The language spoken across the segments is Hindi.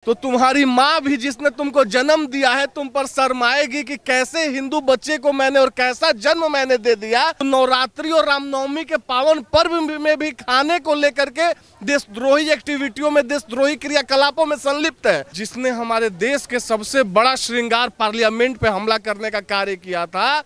तो तुम्हारी माँ भी जिसने तुमको जन्म दिया है तुम पर शर्माएगी कि कैसे हिंदू बच्चे को मैंने और कैसा जन्म मैंने दे दिया। तो नवरात्रि और रामनवमी के पावन पर्व में भी खाने को लेकर के देशद्रोही एक्टिविटियों में, देशद्रोही क्रियाकलापों में संलिप्त है। जिसने हमारे देश के सबसे बड़ा श्रृंगार पार्लियामेंट पे हमला करने का कार्य किया था,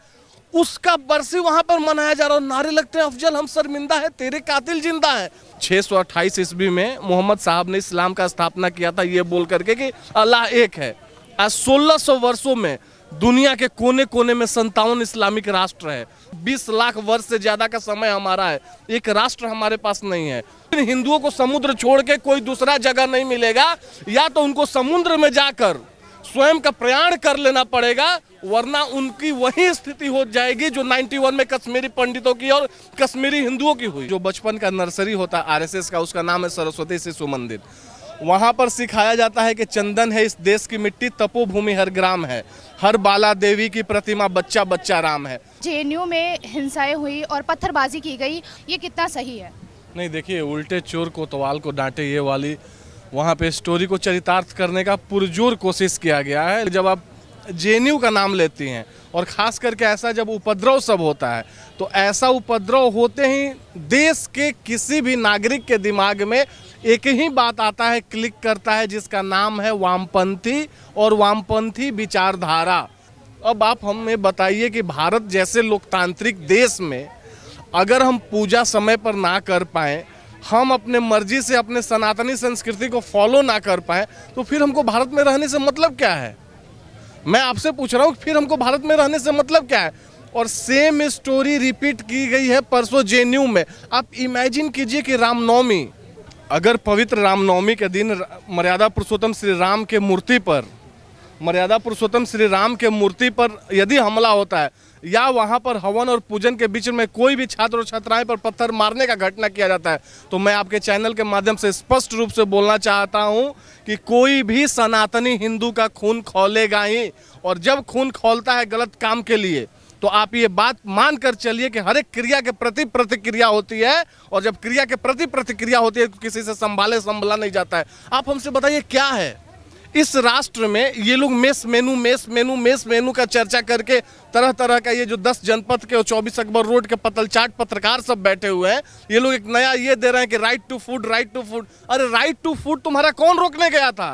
उसका बरसी वहां पर मनाया जा रहा है। नारे लगते हैं, अफजल हम शर्मिंदा है, तेरे कातिल जिंदा है। 628 ईस्वी में मोहम्मद साहब ने इस्लाम का स्थापना किया था ये बोल करके कि अल्लाह एक है। आज 1600 वर्षों में दुनिया के कोने कोने में 57 इस्लामिक राष्ट्र है। 20 लाख वर्ष से ज्यादा का समय हमारा है, एक राष्ट्र हमारे पास नहीं है। हिंदुओं को समुद्र छोड़ के कोई दूसरा जगह नहीं मिलेगा, या तो उनको समुद्र में जाकर स्वयं का प्रयाण कर लेना पड़ेगा, वरना उनकी वही स्थिति हो जाएगी जो 91 में कश्मीरी पंडितों की और कश्मीरी हिंदुओं की हुई। जो बचपन का नर्सरी होता है आरएसएस का, उसका नाम है सरस्वती शिशु मंदिर। वहां पर सिखाया जाता है कि चंदन है इस देश की मिट्टी, तपोभूमि हर ग्राम है, हर बाला देवी की प्रतिमा बच्चा बच्चा राम है। जेएनयू में हिंसाएं हुई और पत्थरबाजी की गई, ये कितना सही है? नहीं देखिए, उल्टे चोर कोतवाल को डांटे ये वाली वहाँ पे स्टोरी को चरितार्थ करने का पुरजोर कोशिश किया गया है। जब आप जेएनयू का नाम लेती हैं और खास करके ऐसा जब उपद्रव सब होता है, तो ऐसा उपद्रव होते ही देश के किसी भी नागरिक के दिमाग में एक ही बात आता है, क्लिक करता है, जिसका नाम है वामपंथी और वामपंथी विचारधारा। अब आप हमें बताइए कि भारत जैसे लोकतांत्रिक देश में अगर हम पूजा समय पर ना कर पाएँ, हम अपने मर्जी से अपने सनातनी संस्कृति को फॉलो ना कर पाए, तो फिर हमको भारत में रहने से मतलब क्या है? मैं आपसे पूछ रहा हूँ, फिर हमको भारत में रहने से मतलब क्या है? और सेम स्टोरी रिपीट की गई है परसों जेएनयू में। आप इमेजिन कीजिए कि रामनवमी, अगर पवित्र रामनवमी के दिन मर्यादा पुरुषोत्तम श्री राम के मूर्ति पर, मर्यादा पुरुषोत्तम श्री राम के मूर्ति पर यदि हमला होता है, या वहां पर हवन और पूजन के बीच में कोई भी छात्र और छात्राएं पर पत्थर मारने का घटना किया जाता है, तो मैं आपके चैनल के माध्यम से स्पष्ट रूप से बोलना चाहता हूं कि कोई भी सनातनी हिंदू का खून खौलेगा ही। और जब खून खौलता है गलत काम के लिए, तो आप ये बात मान कर चलिए कि हर एक क्रिया के प्रति प्रतिक्रिया होती है, और जब क्रिया के प्रति प्रतिक्रिया होती है तो किसी से संभाला नहीं जाता है। आप हमसे बताइए क्या है इस राष्ट्र में? ये लोग मेस मेनू का चर्चा करके तरह तरह का, ये जो 10 जनपद के और 24 अकबर रोड के पतलचाट पत्रकार सब बैठे हुए हैं, ये लोग एक नया ये दे रहे हैं कि राइट टू फूड। अरे राइट टू फूड तुम्हारा कौन रोकने गया था?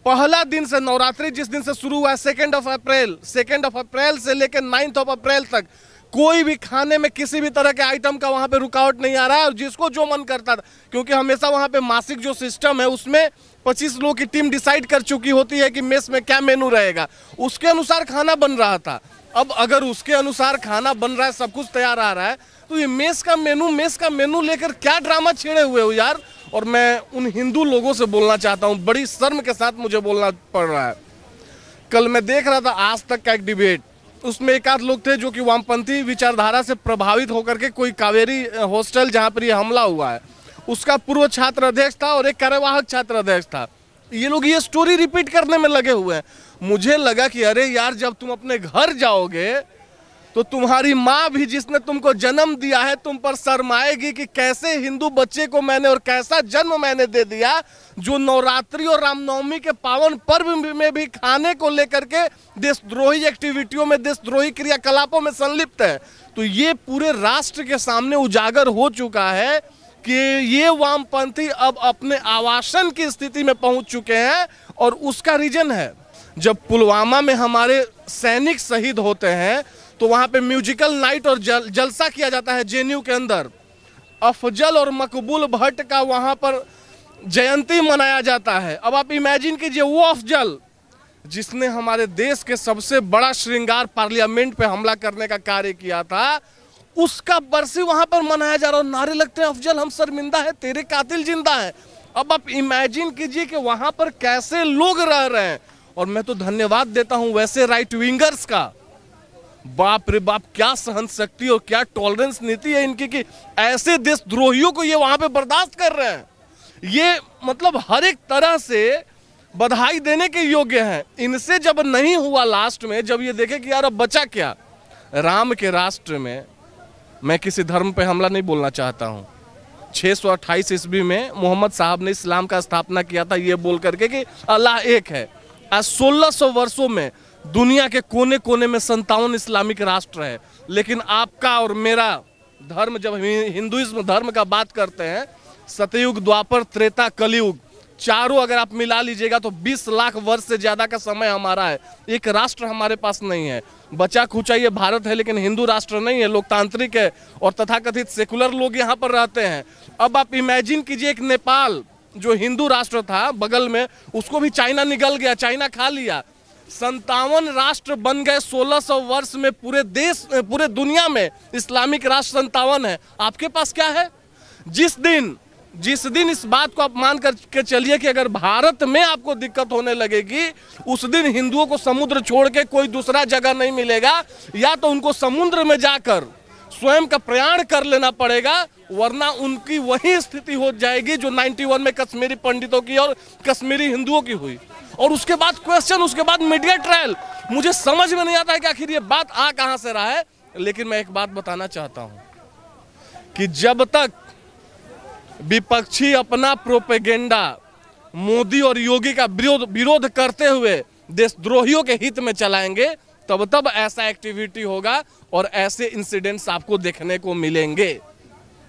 पहला दिन से नवरात्रि जिस दिन से शुरू हुआ है 2 अप्रैल से लेकर 9 अप्रैल तक, कोई भी खाने में किसी भी तरह के आइटम का वहां पे रुकावट नहीं आ रहा है। और जिसको जो मन करता था, क्योंकि हमेशा वहां पे मासिक जो सिस्टम है उसमें 25 लोगों की टीम डिसाइड कर चुकी होती है कि मेस में क्या मेनू रहेगा, उसके अनुसार खाना बन रहा था। अब अगर उसके अनुसार खाना बन रहा है, सब कुछ तैयार आ रहा है, तो ये मेस का मेनू लेकर क्या ड्रामा छेड़े हुए हो यार। और मैं उन हिंदू लोगों से बोलना चाहता हूँ, बड़ी शर्म के साथ मुझे बोलना पड़ रहा है। कल मैं देख रहा था आज तक का एक डिबेट, उसमें एक आध लोग थे जो कि वामपंथी विचारधारा से प्रभावित होकर के, कोई कावेरी हॉस्टल जहाँ पर यह हमला हुआ है उसका पूर्व छात्र अध्यक्ष था और एक कार्यवाहक छात्र अध्यक्ष था, ये लोग ये स्टोरी रिपीट करने में लगे हुए हैं। मुझे लगा कि अरे यार, जब तुम अपने घर जाओगे तो तुम्हारी माँ भी जिसने तुमको जन्म दिया है तुम पर शर्माएगी कि कैसे हिंदू बच्चे को मैंने और कैसा जन्म मैंने दे दिया, जो नवरात्रि और रामनवमी के पावन पर्व में भी खाने को लेकर के देशद्रोही एक्टिविटियों में, देशद्रोही क्रियाकलापों में संलिप्त है। तो ये पूरे राष्ट्र के सामने उजागर हो चुका है कि ये वामपंथी अब अपने आवासन की स्थिति में पहुंच चुके हैं। और उसका रीजन है, जब पुलवामा में हमारे सैनिक शहीद होते हैं तो वहां पे म्यूजिकल नाइट और जलसा किया जाता है जेएनयू के अंदर। अफजल और मकबूल भट्ट का वहां पर जयंती मनाया जाता है। अब आप इमेजिन कीजिए, वो अफजल जिसने हमारे देश के सबसे बड़ा श्रृंगार पार्लियामेंट पे हमला करने का कार्य किया था, उसका बरसी वहां पर मनाया जा रहा है। नारे लगते हैं, अफजल हम शर्मिंदा है, तेरे कातिल जिंदा है। अब आप इमेजिन कीजिए कि वहां पर कैसे लोग रह रहे हैं। और मैं तो धन्यवाद देता हूं वैसे राइट विंगर्स का, बाप रे बाप, क्या सहन शक्ति और क्या टॉलरेंस नीति है इनकी कि ऐसे देशद्रोहियों को ये वहां पे बर्दाश्त कर रहे हैं। ये मतलब हर एक तरह से बधाई देने के योग्य हैं। इनसे जब नहीं हुआ लास्ट में, जब ये देखे कि यार अब बचा क्या, राम के राष्ट्र में, मैं किसी धर्म पे हमला नहीं बोलना चाहता हूँ, 628 ईस्वी में मोहम्मद साहब ने इस्लाम का स्थापना किया था, ये बोल करके कि अल्लाह एक है। आज 1600 वर्षों में दुनिया के कोने कोने में 57 इस्लामिक राष्ट्र है, लेकिन आपका और मेरा धर्म, जब हिंदुइज्म धर्म का बात करते हैं, सतयुग, द्वापर, त्रेता, कलयुग, चारों अगर आप मिला लीजिएगा तो 20 लाख वर्ष से ज़्यादा का समय हमारा है। एक राष्ट्र हमारे पास नहीं है। बचा खुचा ये भारत है, लेकिन हिंदू राष्ट्र नहीं है, लोकतांत्रिक है और तथाकथित सेकुलर लोग यहाँ पर रहते हैं। अब आप इमेजिन कीजिए, एक नेपाल जो हिंदू राष्ट्र था बगल में, उसको भी चाइना निगल गया, चाइना खा लिया। 57 राष्ट्र बन गए 1600 वर्ष में। पूरे देश, पूरे दुनिया में इस्लामिक राष्ट्र 57 है। आपके पास क्या है? जिस दिन इस बात को आप मान करके चलिए कि अगर भारत में आपको दिक्कत होने लगेगी, उस दिन हिंदुओं को समुद्र छोड़ के कोई दूसरा जगह नहीं मिलेगा, या तो उनको समुद्र में जाकर स्वयं का प्रयाण कर लेना पड़ेगा, वरना उनकी वही स्थिति हो जाएगी जो 91 में कश्मीरी पंडितों की और कश्मीरी हिंदुओं की हुई। और उसके बाद क्वेश्चन, उसके बाद मीडिया ट्रायल। मुझे समझ में नहीं आता है कि आखिर ये बात आ कहां से रहा है। लेकिन मैं एक बात बताना चाहता हूं कि जब तक विपक्षी अपना प्रोपेगेंडा मोदी और योगी का विरोध करते हुए देशद्रोहियों के हित में चलाएंगे, तब ऐसा एक्टिविटी होगा और ऐसे इंसिडेंट्स आपको देखने को मिलेंगे।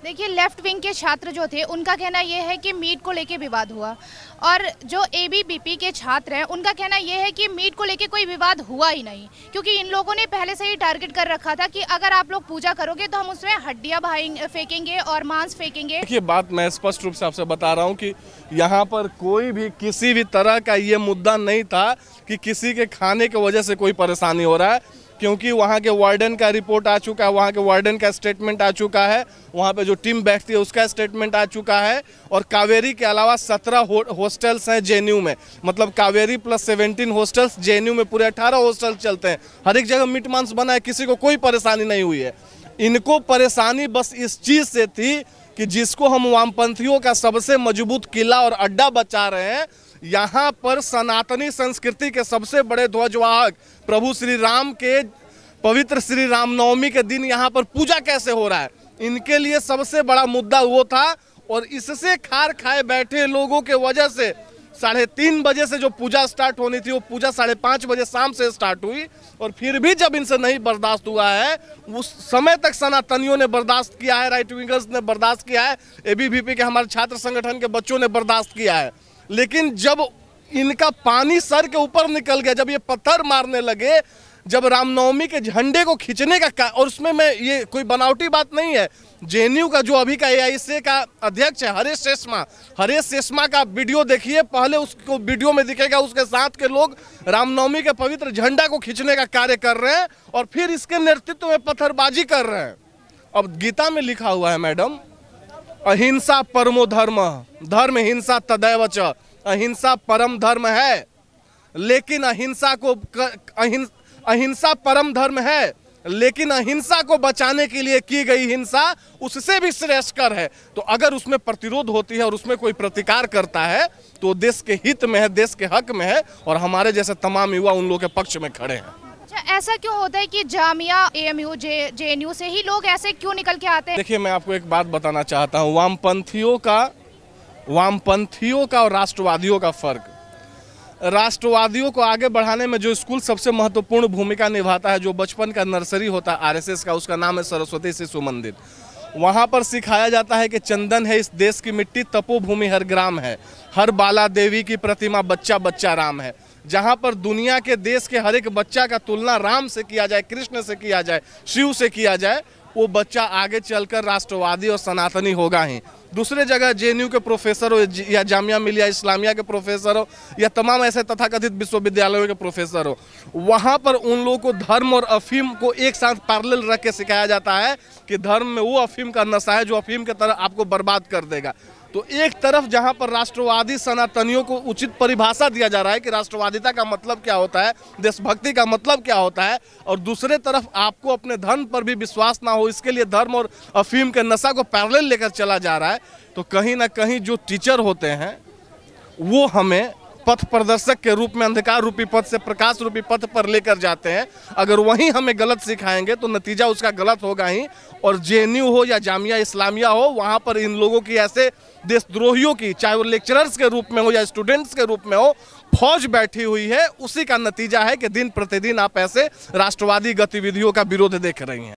देखिए, लेफ्ट विंग के छात्र जो थे, उनका कहना यह है कि मीट को लेके विवाद हुआ, और जो एबीवीपी के छात्र हैं उनका कहना यह है कि मीट को लेके कोई विवाद हुआ ही नहीं, क्योंकि इन लोगों ने पहले से ही टारगेट कर रखा था कि अगर आप लोग पूजा करोगे तो हम उसमें हड्डियां फेंकेंगे और मांस फेंकेंगे। देखिए, बात मैं स्पष्ट रूप से आपसे बता रहा हूँ कि यहाँ पर कोई भी किसी भी तरह का ये मुद्दा नहीं था कि किसी के खाने की वजह से कोई परेशानी हो रहा है, क्योंकि वहाँ के वार्डन का रिपोर्ट आ चुका है, वहाँ के वार्डन का स्टेटमेंट आ चुका है, वहाँ पे जो टीम बैठती है उसका स्टेटमेंट आ चुका है। और कावेरी के अलावा 17 हॉस्टल्स हैं जेएनयू में, मतलब कावेरी प्लस 17 हॉस्टल्स जेएनयू में, पूरे 18 हॉस्टल्स चलते हैं। हर एक जगह मीट मांस बना है, किसी को कोई परेशानी नहीं हुई है। इनको परेशानी बस इस चीज़ से थी कि जिसको हम वामपंथियों का सबसे मजबूत किला और अड्डा बचा रहे हैं, यहाँ पर सनातनी संस्कृति के सबसे बड़े ध्वजवाहक प्रभु श्री राम के पवित्र श्री रामनवमी के दिन यहाँ पर पूजा कैसे हो रहा है, इनके लिए सबसे बड़ा मुद्दा वो था। और इससे खार खाए बैठे लोगों के वजह से 3:30 बजे से जो पूजा स्टार्ट होनी थी, वो पूजा 5:30 बजे शाम से स्टार्ट हुई। और फिर भी जब इनसे नहीं बर्दाश्त हुआ है, उस समय तक सनातनियों ने बर्दाश्त किया है, राइट विंगर्स ने बर्दाश्त किया है, एबीवीपी के हमारे छात्र संगठन के बच्चों ने बर्दाश्त किया है। लेकिन जब इनका पानी सर के ऊपर निकल गया, जब ये पत्थर मारने लगे, जब रामनवमी के झंडे को खींचने का, और उसमें मैं, ये कोई बनावटी बात नहीं है, जेएनयू का जो अभी का एआईसी का अध्यक्ष है हरेश शेषमा का वीडियो देखिए, पहले उसको वीडियो में दिखेगा उसके साथ के लोग रामनवमी के पवित्र झंडा को खींचने का कार्य कर रहे हैं और फिर इसके नेतृत्व में पत्थरबाजी कर रहे हैं। अब गीता में लिखा हुआ है मैडम, अहिंसा परमो धर्म, धर्म हिंसा तदैव च, अहिंसा परम धर्म है। लेकिन अहिंसा परम धर्म है, लेकिन अहिंसा को बचाने के लिए की गई हिंसा उससे भी श्रेष्ठकर है। तो अगर उसमें प्रतिरोध होती है और उसमें कोई प्रतिकार करता है तो देश के हित में है, देश के हक में है, और हमारे जैसे तमाम युवा उन लोगों के पक्ष में खड़े हैं। ऐसा क्यों होता है कि जामिया, एएमयू, जेएनयू से ही लोग ऐसे क्यों निकल के आते हैं? देखिए, मैं आपको एक बात बताना चाहता हूँ, वामपंथियों का और राष्ट्रवादियों का फर्क। राष्ट्रवादियों को आगे बढ़ाने में जो स्कूल सबसे महत्वपूर्ण भूमिका निभाता है, जो बचपन का नर्सरी होता है आरएसएस का, उसका नाम है सरस्वती शिशु मंदिर। वहाँ पर सिखाया जाता है कि चंदन है इस देश की मिट्टी, तपोभूमि हर ग्राम है, हर बाला देवी की प्रतिमा, बच्चा बच्चा राम है। जहाँ पर दुनिया के देश के हर एक बच्चा का तुलना राम से किया जाए, कृष्ण से किया जाए, शिव से किया जाए, वो बच्चा आगे चलकर राष्ट्रवादी और सनातनी होगा ही। दूसरे जगह जेएनयू के प्रोफेसर हो या जामिया मिलिया इस्लामिया के प्रोफेसर हो या तमाम ऐसे तथाकथित विश्वविद्यालयों के प्रोफेसर हो, वहाँ पर उन लोगों को धर्म और अफीम को एक साथ पैरेलल रख के सिखाया जाता है कि धर्म में वो अफीम का नशा है जो अफीम की तरह आपको बर्बाद कर देगा। तो एक तरफ जहां पर राष्ट्रवादी सनातनियों को उचित परिभाषा दिया जा रहा है कि राष्ट्रवादिता का मतलब क्या होता है, देशभक्ति का मतलब क्या होता है, और दूसरे तरफ आपको अपने धर्म पर भी विश्वास ना हो, इसके लिए धर्म और अफीम के नशा को पैरेलल लेकर चला जा रहा है। तो कहीं ना कहीं जो टीचर होते हैं वो हमें पथ प्रदर्शक के रूप में अंधकार रूपी पथ से प्रकाश रूपी पथ पर लेकर जाते हैं, अगर वहीं हमें गलत सिखाएंगे तो नतीजा उसका गलत होगा ही। और जेएनयू हो या जामिया इस्लामिया हो, वहाँ पर इन लोगों की ऐसे देशद्रोहियों की, चाहे वो लेक्चरर्स के रूप में हो या स्टूडेंट्स के रूप में हो, फौज बैठी हुई है। उसी का नतीजा है कि दिन प्रतिदिन आप ऐसे राष्ट्रवादी गतिविधियों का विरोध देख रही हैं।